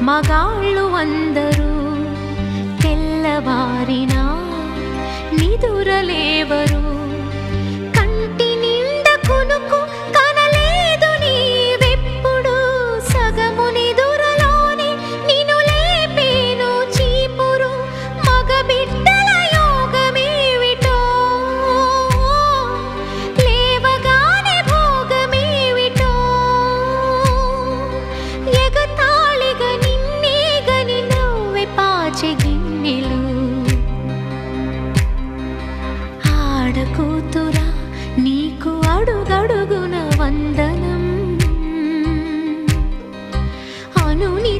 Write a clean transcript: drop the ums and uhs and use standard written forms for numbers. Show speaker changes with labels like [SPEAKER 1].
[SPEAKER 1] మగాళ్ళు అందరూ తెల్లవారినా నిదురలేవరు. కంటి నిండ కునుకు కనలేదు నీవెప్పుడు, సగము నిదురలోనే నిన్ను లేపేను చీపురు. మగబిడ్డల యోగమేవిటో, లేవగానే భోగమేవిటో, ఎగతాళిగా నిన్నే గని నవ్వే పాచె గిన్నెలు. ఆడకూతురా నీకు అడుగడుగున వందనం, అనుని